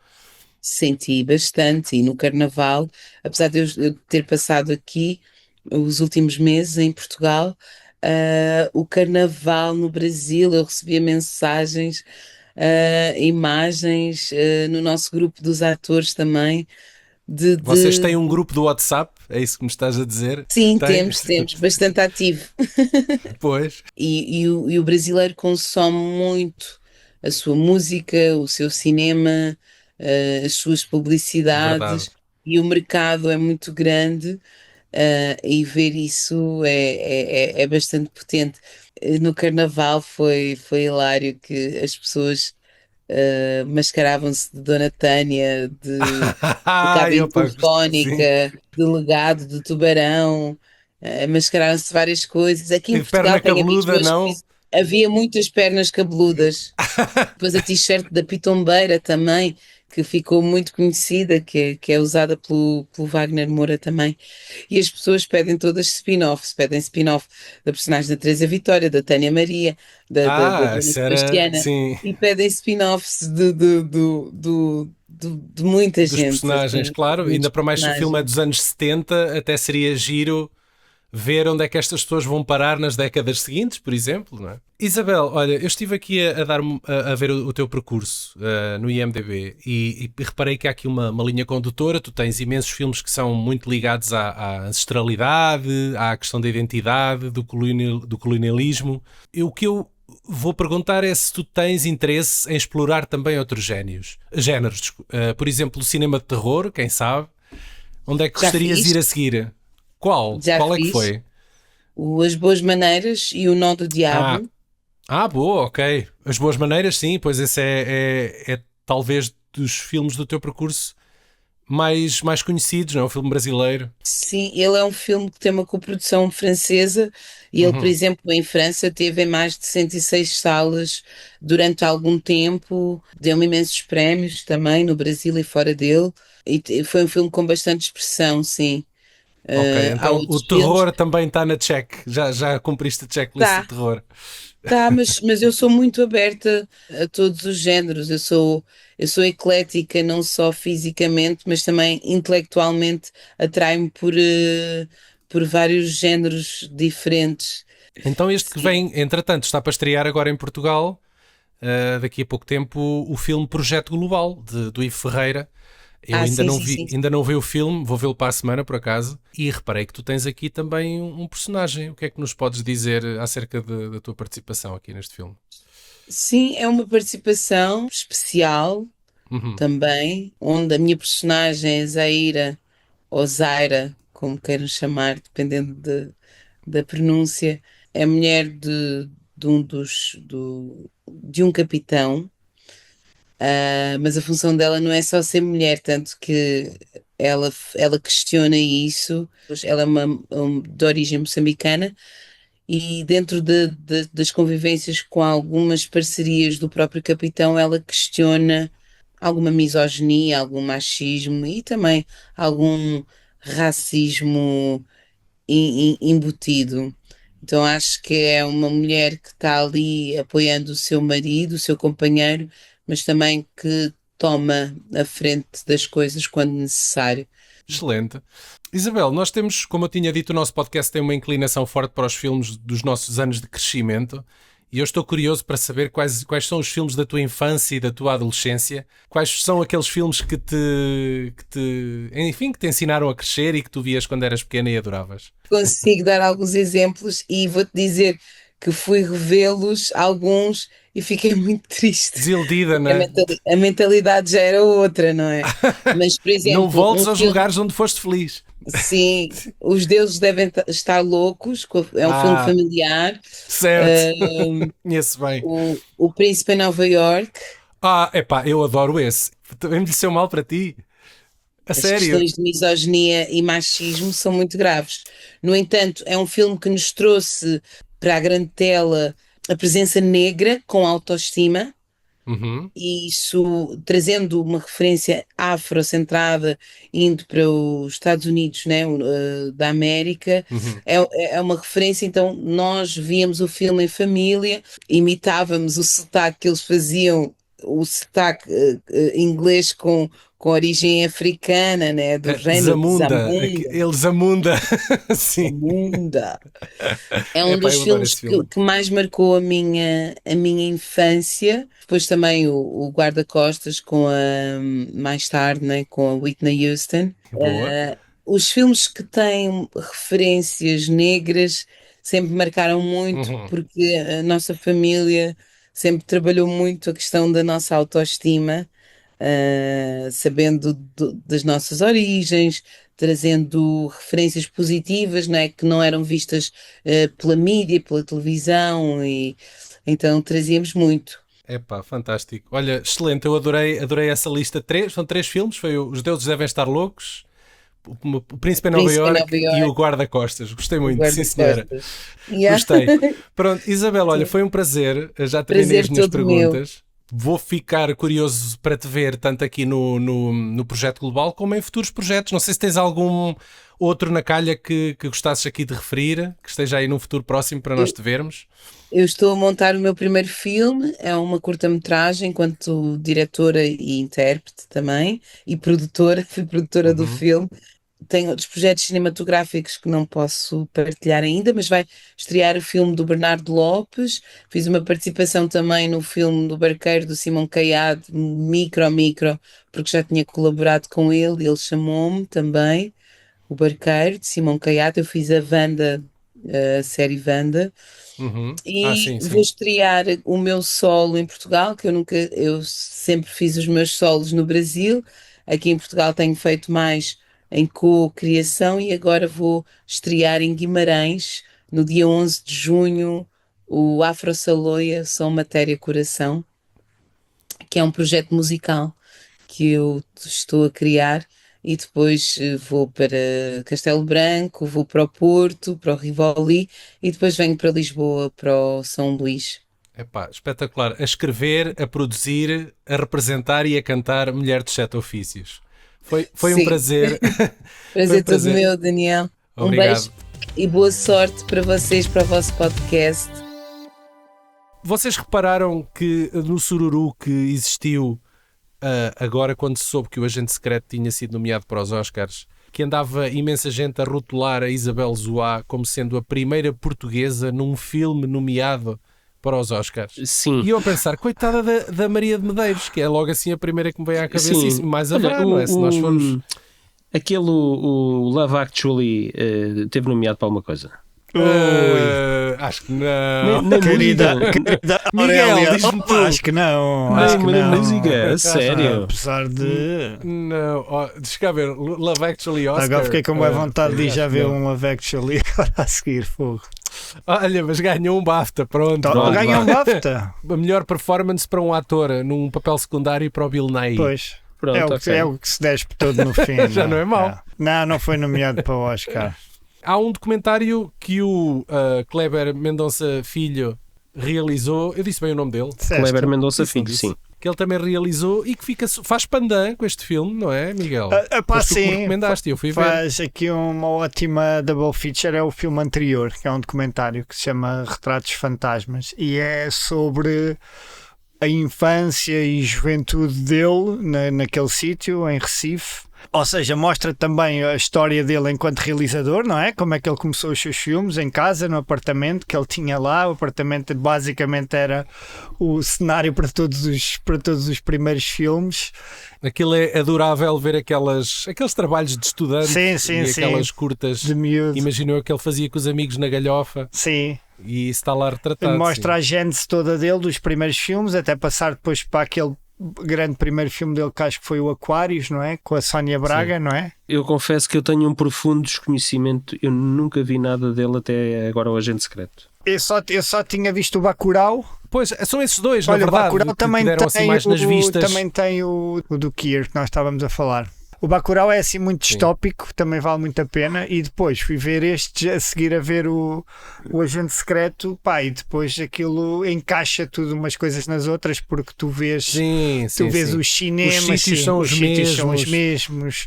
Senti bastante, e no Carnaval, apesar de eu ter passado aqui os últimos meses em Portugal, o Carnaval no Brasil, eu recebia mensagens, imagens, no nosso grupo dos atores também, Vocês têm um grupo do WhatsApp? É isso que me estás a dizer? Sim, Tem? temos, bastante ativo. Pois. E o brasileiro consome muito a sua música, o seu cinema, as suas Verdade. publicidades, e o mercado é muito grande, e ver isso é bastante potente. No Carnaval foi hilário que as pessoas mascaravam-se de Dona Tânia, de Ai, cabine opa, sim. telefónica, de legado, de tubarão, mascararam-se de várias coisas. Aqui em E perna Portugal tenho amigos cabeluda, meus que não? havia muitas pernas cabeludas. Depois a t-shirt da Pitombeira também, que ficou muito conhecida, que é usada pelo Wagner Moura também. E as pessoas pedem todas spin-offs, pedem spin-off da personagem da Teresa Vitória, da Tânia Maria, da Dona Isso era, Sebastiana, sim, e pedem spin-offs de muita dos gente, personagens, assim, claro. muitos Ainda para mais se o filme é personagens. dos anos 70, até seria giro ver onde é que estas pessoas vão parar nas décadas seguintes, por exemplo, não é? Isabel, olha, eu estive aqui a ver o teu percurso no IMDb e reparei que há aqui uma linha condutora. Tu tens imensos filmes que são muito ligados à ancestralidade, à questão da identidade, do colonialismo. O que eu vou perguntar é se tu tens interesse em explorar também outros géneros. Por exemplo, o cinema de terror, quem sabe? Onde é que Já gostarias de ir fiz, a seguir? Qual? já Qual é que fiz foi? As Boas Maneiras e o Nó do Ah, Diabo. boa, ok. As Boas Maneiras, sim, pois esse é talvez dos filmes do teu percurso mais conhecidos, não é? Um filme brasileiro. Sim, ele é um filme que tem uma coprodução francesa, e ele, por Uhum. exemplo, em França teve em mais de 106 salas durante algum tempo, deu-me imensos prémios também no Brasil e fora dele, e foi um filme com bastante expressão, sim. Ok, Há então o outros filmes. terror também está na check. Já cumpriste a checklist do Tá, terror. tá, mas eu sou muito aberta a todos os géneros. Eu sou eclética, não só fisicamente, mas também intelectualmente. Atrai-me por vários géneros diferentes. Então este que Sim. vem, entretanto, está para estrear agora em Portugal, daqui a pouco tempo, o filme Projeto Global, do Ivo Ferreira. Eu Sim, sim, sim. ainda não vi o filme, vou vê-lo para a semana, por acaso, e reparei que tu tens aqui também um personagem. O que é que nos podes dizer acerca da tua participação aqui neste filme? Sim, é uma participação especial Uhum. também, onde a minha personagem é Zaira, ou Zaira, como queiram chamar, dependendo da pronúncia, é mulher de um capitão, mas a função dela não é só ser mulher, tanto que ela questiona isso. Ela é de origem moçambicana, e dentro das convivências com algumas parcerias do próprio capitão, ela questiona alguma misoginia, algum machismo e também algum racismo embutido. Então acho que é uma mulher que está ali apoiando o seu marido, o seu companheiro, mas também que toma a frente das coisas quando necessário. Excelente. Isabel, nós temos, como eu tinha dito, o nosso podcast tem uma inclinação forte para os filmes dos nossos anos de crescimento, e eu estou curioso para saber quais são os filmes da tua infância e da tua adolescência, quais são aqueles filmes enfim, que te ensinaram a crescer e que tu vias quando eras pequena e adoravas. Consigo dar alguns exemplos e vou-te dizer que fui revê-los alguns e fiquei muito triste, Desiludida, porque a né? a mentalidade já era outra, não é? Mas, por Não exemplo, voltes um aos filme, lugares onde foste feliz. sim, Os Deuses Devem Estar Loucos, é um filme Ah, familiar. certo. Conheço bem. O Príncipe em Nova York. Epá, eu adoro esse. Envelheceu mal para ti. A As sério. questões de misoginia e machismo são muito graves. No entanto, é um filme que nos trouxe para a grande tela a presença negra com autoestima. e isso trazendo uma referência afrocentrada, indo para os Estados Unidos, né, da América, é uma referência. Então nós víamos o filme em família, imitávamos o sotaque que eles faziam, o sotaque inglês com origem africana, né, do reino de Zamunda, Zamunda. ele Zamunda. Sim. Zamunda. É um Epá, dos eu adoro filmes esse filme. que mais marcou a minha infância. Depois também o Guarda-Costas mais tarde, né, com a Whitney Houston. Boa. Os filmes que têm referências negras sempre marcaram muito, Uhum. porque a nossa família sempre trabalhou muito a questão da nossa autoestima, sabendo das nossas origens, trazendo referências positivas, não é, que não eram vistas pela mídia, pela televisão, e então trazíamos muito. Epá, fantástico. Olha, excelente, eu adorei essa lista. São 3 filmes, foi Os Deuses Devem Estar Loucos, o Príncipe em Nova Príncipe em Iorque Nova e o Iorque, Guarda-Costas. Gostei o muito, sim senhora. Guarda-Costas. Yeah. Gostei. Pronto, Isabel, olha, foi um prazer. Já terminei Prazer as minhas todo meu. perguntas. Vou ficar curioso para te ver tanto aqui no Projeto Global como em futuros projetos. Não sei se tens algum outro na calha que gostasses aqui de referir, que esteja aí num futuro próximo para nós te vermos. Eu estou a montar o meu primeiro filme, é uma curta-metragem, enquanto diretora e intérprete também, e produtora, fui produtora do filme. Tenho outros projetos cinematográficos que não posso partilhar ainda, mas vai estrear o filme do Bernardo Lopes. Fiz uma participação também no filme do Barqueiro, do Simão Caiado, micro, porque já tinha colaborado com ele, ele chamou-me também, o Barqueiro, de Simão Caiado. Eu fiz a Wanda, a série Wanda. E Sim, vou sim. estrear o meu solo em Portugal, que eu sempre fiz os meus solos no Brasil. Aqui em Portugal tenho feito mais em co-criação, e agora vou estrear em Guimarães, no dia 11 de junho, o Afro Saloia, Som Matéria Coração, que é um projeto musical que eu estou a criar. E depois vou para Castelo Branco, vou para o Porto, para o Rivoli, e depois venho para Lisboa, para o São Luís. Epá, espetacular. A escrever, a produzir, a representar e a cantar Mulher dos Sete Ofícios. Foi um Sim. prazer. Prazer todo meu, Daniel. Um Obrigado. beijo e boa sorte para vocês, para o vosso podcast. Vocês repararam que no sururu que existiu agora, quando se soube que o Agente Secreto tinha sido nomeado para os Oscars, que andava imensa gente a rotular a Isabel Zoá como sendo a primeira portuguesa num filme nomeado para os Oscars? Sim. E eu a pensar, coitada da Maria de Medeiros, que é logo assim a primeira que me veio à cabeça. Sim. E mais Olha, haverá, não é? Se nós formos... O Love Actually teve nomeado para alguma coisa? Acho que não. Nem Querida Miguel, Aurélia, diz-me tu. acho que não. Nem Acho que não. música, a sério. Apesar de. Não, deixa cá ver. Love Actually Oscar. Agora fiquei com boa vontade de ir já ver não. um Love Actually agora a seguir, fogo. Olha, mas ganhou um BAFTA, pronto. Ganha um vá. BAFTA. A melhor performance para um ator num papel secundário para o Bill Nighy. Pois. Pronto, É o que se despe todo no fim. Já não é mau. Não foi nomeado para o Oscar. Há um documentário que o Kleber Mendonça Filho realizou. Eu disse bem o nome dele. Kleber Mendonça Disse, Filho, disse. sim. Que ele também realizou e que faz pandan com este filme, não é, Miguel? Pá, Foste tu que me sim, recomendaste, eu fui ver. faz aqui uma ótima double feature. É o filme anterior, que é um documentário que se chama Retratos Fantasmas, e é sobre a infância e juventude dele naquele sítio, em Recife. Ou seja, mostra também a história dele enquanto realizador, não é? Como é que ele começou os seus filmes em casa, no apartamento que ele tinha lá. O apartamento basicamente era o cenário para todos os primeiros filmes. Aquilo é adorável ver aqueles trabalhos de estudante Sim, e aquelas curtas. De miúdo. Imaginou que ele fazia com os amigos na galhofa. Sim. E isso está lá retratado. Mostra sim. a gênese toda dele, dos primeiros filmes, até passar depois para aquele grande primeiro filme dele, que acho que foi o Aquários, não é? Com a Sónia Braga, não é? Eu confesso que eu tenho um profundo desconhecimento. Eu nunca vi nada dele até agora, o Agente Secreto. Eu só tinha visto o Bacurau. Pois, são esses dois, Olha, na verdade, o Bacurau que também deram assim mais nas vistas. também tem o do Kier, que nós estávamos a falar. O Bacurau é assim muito distópico, também vale muito a pena. E depois fui ver este a seguir a ver o Agente Secreto, pá, e depois aquilo encaixa tudo umas coisas nas outras, porque tu vês, os cinemas, os sítios são os mesmos,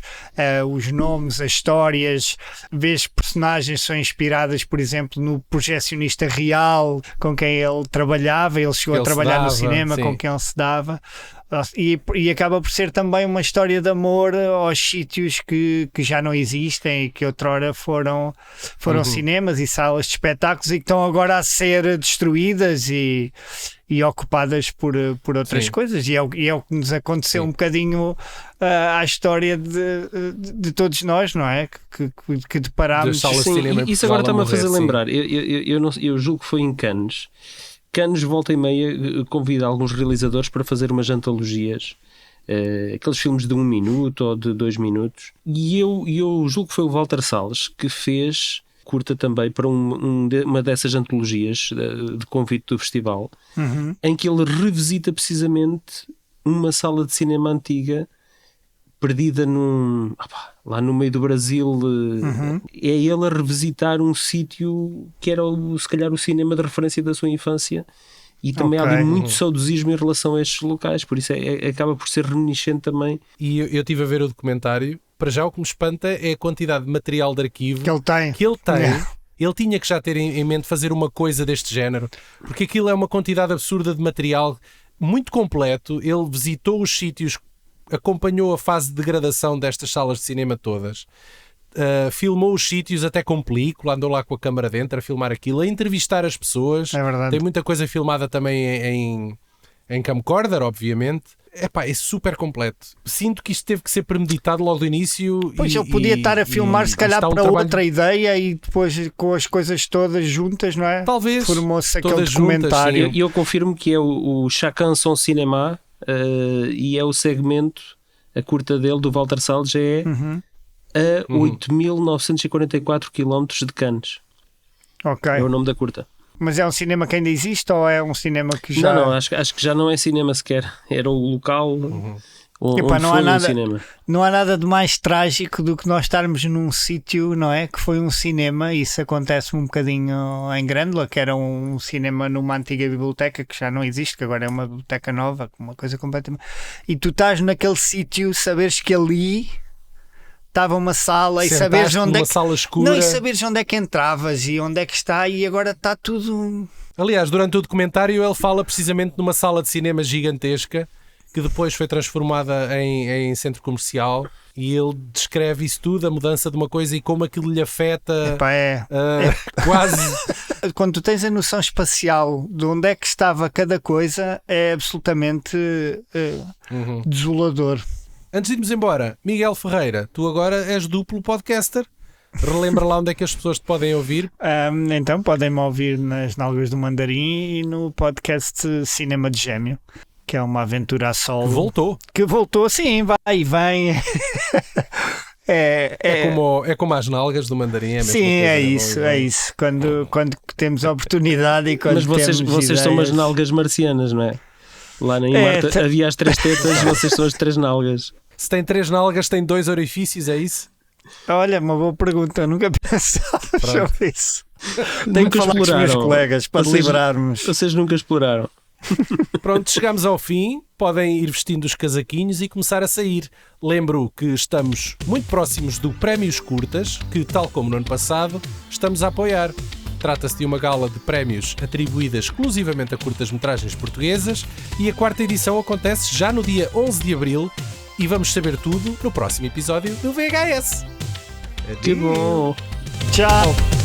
os nomes, as histórias, vês personagens são inspiradas, por exemplo, no projecionista real com quem ele trabalhava, ele chegou a trabalhar no cinema, com quem ele se dava. E acaba por ser também uma história de amor aos sítios que já não existem e que outrora foram cinemas e salas de espetáculos e que estão agora a ser destruídas e ocupadas por outras coisas, e é o que nos aconteceu um bocadinho à história de todos nós, não é? Que deparámos. Isso agora está-me a fazer lembrar. Eu julgo que foi em Cannes. Cannes, volta e meia, convida alguns realizadores para fazer umas antologias, aqueles filmes de 1 minuto ou de 2 minutos, e eu julgo que foi o Walter Salles que fez curta também para uma dessas antologias de convite do festival, em que ele revisita precisamente uma sala de cinema antiga perdida lá no meio do Brasil. É ele a revisitar um sítio que era se calhar o cinema de referência da sua infância, e também há ali muito saudosismo em relação a estes locais, por isso acaba por ser reminiscente também. E eu estive a ver o documentário. Para já o que me espanta é a quantidade de material de arquivo que ele tem. Ele tinha que já ter em mente fazer uma coisa deste género, porque aquilo é uma quantidade absurda de material muito completo. Ele visitou os sítios, acompanhou a fase de degradação destas salas de cinema todas, filmou os sítios até com película, andou lá com a câmara dentro a filmar aquilo, a entrevistar as pessoas. É verdade. Tem muita coisa filmada também em camcorder, obviamente. É super completo. Sinto que isto teve que ser premeditado logo do início. Pois ele podia estar a filmar se calhar para outra ideia, e depois com as coisas todas juntas, não é? Talvez. Formou-se aquele documentário. Eu confirmo que é o Chacun Son Cinéma, e é o segmento, a curta dele, do Walter Salles, é a 8.944 km de Cannes. Ok. É o nome da curta. Mas é um cinema que ainda existe, ou é um cinema que já... Não, acho que já não é cinema sequer. Era o local onde foi o cinema. Não há nada de mais trágico do que nós estarmos num sítio, não é? Que foi um cinema, e isso acontece um bocadinho em Grândola, que era um cinema numa antiga biblioteca que já não existe, que agora é uma biblioteca nova, uma coisa completamente... E tu estás naquele sítio, saberes que ali estava uma sala, e saberes onde sala escura. Não, e saberes onde é que entravas e onde é que está, e agora está tudo... Aliás, durante o documentário ele fala precisamente numa sala de cinema gigantesca que depois foi transformada em centro comercial, e ele descreve isso tudo, a mudança de uma coisa e como aquilo lhe afeta. Quase. Quando tu tens a noção espacial de onde é que estava cada coisa, é absolutamente desolador. Antes de irmos embora, Miguel Ferreira, tu agora és duplo podcaster. Relembra lá onde é que as pessoas te podem ouvir. Então podem-me ouvir nas Nalgas do Mandarim e no podcast Cinema de Gêmeo, que é uma aventura a solo. Que voltou, sim, vai e vem. É como as nalgas do Mandarim. É sim, é isso. Quando temos a oportunidade e quando Mas vocês são umas nalgas marcianas, não é? Lá na Marte havia as 3 tetas, vocês são as 3 nalgas. Se tem 3 nalgas, tem 2 orifícios, é isso? Olha, uma boa pergunta, nunca pensava sobre isso. Tenho que falar com os meus colegas para livrarmos. Vocês nunca exploraram. Pronto, chegamos ao fim. Podem ir vestindo os casaquinhos e começar a sair. Lembro que estamos muito próximos do Prémios Curtas, que, tal como no ano passado, estamos a apoiar. Trata-se de uma gala de prémios atribuída exclusivamente a curtas-metragens portuguesas, e a 4ª edição acontece já no dia 11 de abril, e vamos saber tudo no próximo episódio do VHS. Que bom! Tchau!